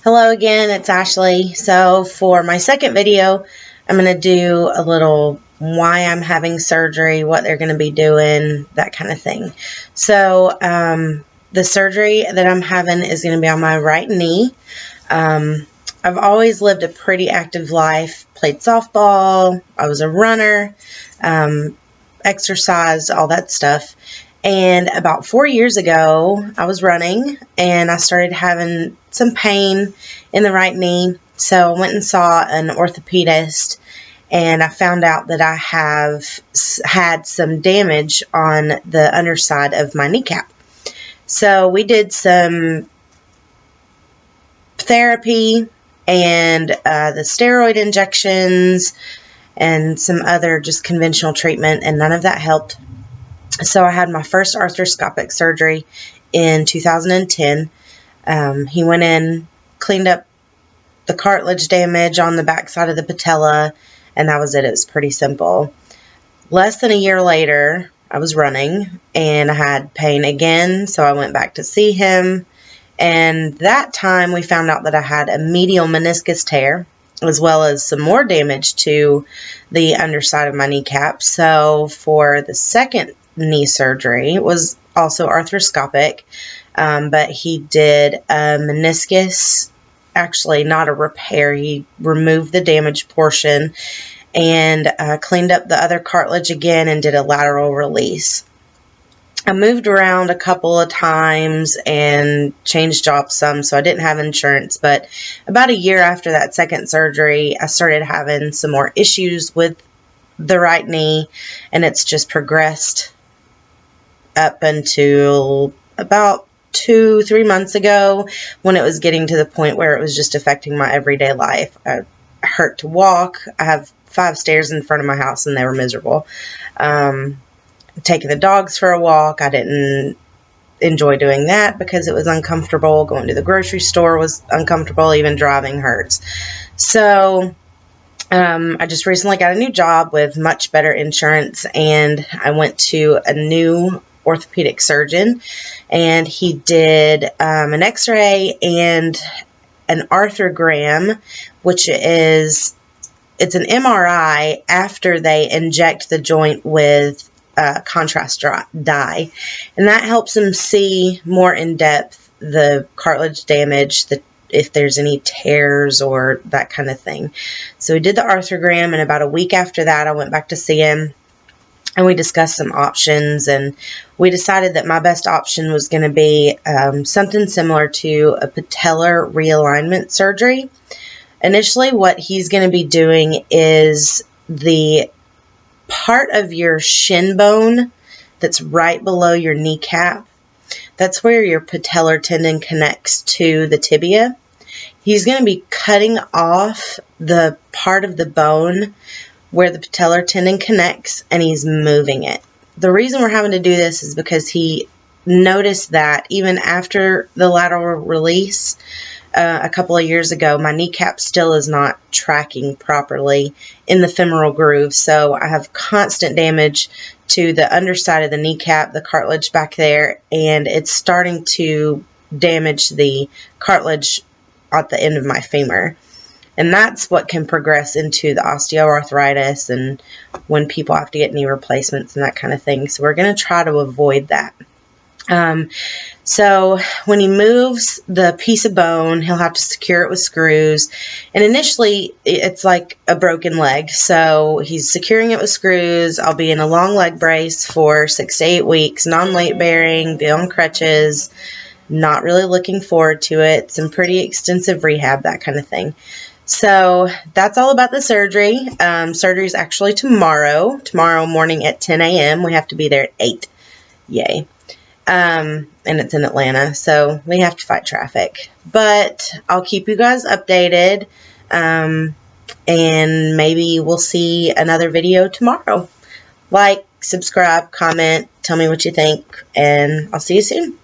Hello again, it's Ashley. So for my second video, I'm going to do a little why I'm having surgery, what they're going to be doing, that kind of thing. So the surgery that I'm having is going to be on my right knee. I've always lived a pretty active life, played softball, I was a runner, exercised, all that stuff. And about 4 years ago, I was running and I started having some pain in the right knee. So I went and saw an orthopedist and I found out that I have had some damage on the underside of my kneecap. So we did some therapy and the steroid injections and some other just conventional treatment, and none of that helped. So I had my first arthroscopic surgery in 2010. He went in, cleaned up the cartilage damage on the backside of the patella, and that was it. It was pretty simple. Less than a year later, I was running, and I had pain again, so I went back to see him. And that time, we found out that I had a medial meniscus tear, as well as some more damage to the underside of my kneecap. So for the second knee surgery, it was also arthroscopic, but he did a meniscus, actually not a repair. He removed the damaged portion and cleaned up the other cartilage again and did a lateral release. I moved around a couple of times and changed jobs some, so I didn't have insurance. But about a year after that second surgery, I started having some more issues with the right knee, and it's just progressed up until about 2-3 months ago, when it was getting to the point where it was just affecting my everyday life. I hurt to walk. I have 5 stairs in front of my house, and they were miserable. Taking the dogs for a walk, I didn't enjoy doing that because it was uncomfortable. Going to the grocery store was uncomfortable. Even driving hurts. So I just recently got a new job with much better insurance, and I went to a new orthopedic surgeon, and he did an x-ray and an arthrogram, which is, it's an MRI after they inject the joint with contrast dye, and that helps him see more in depth the cartilage damage, if there's any tears or that kind of thing. So we did the arthrogram, and about a week after that, I went back to see him, and we discussed some options, and we decided that my best option was going to be something similar to a patellar realignment surgery. Initially, what he's going to be doing is the part of your shin bone that's right below your kneecap. That's where your patellar tendon connects to the tibia. He's going to be cutting off the part of the bone where the patellar tendon connects, and he's moving it. The reason we're having to do this is because he noticed that even after the lateral release a couple of years ago, my kneecap still is not tracking properly in the femoral groove. So I have constant damage to the underside of the kneecap, the cartilage back there, and it's starting to damage the cartilage at the end of my femur. And that's what can progress into the osteoarthritis and when people have to get knee replacements and that kind of thing. So we're going to try to avoid that. So when he moves the piece of bone, he'll have to secure it with screws. And initially, it's like a broken leg. So he's securing it with screws. I'll be in a long leg brace for 6 to 8 weeks, non-weight bearing, be on crutches, not really looking forward to it. Some pretty extensive rehab, that kind of thing. So that's all about the surgery. Surgery is actually tomorrow morning at 10 a.m. We have to be there at 8. Yay. And it's in Atlanta, so we have to fight traffic. But I'll keep you guys updated, and maybe we'll see another video tomorrow. Like, subscribe, comment, tell me what you think, and I'll see you soon.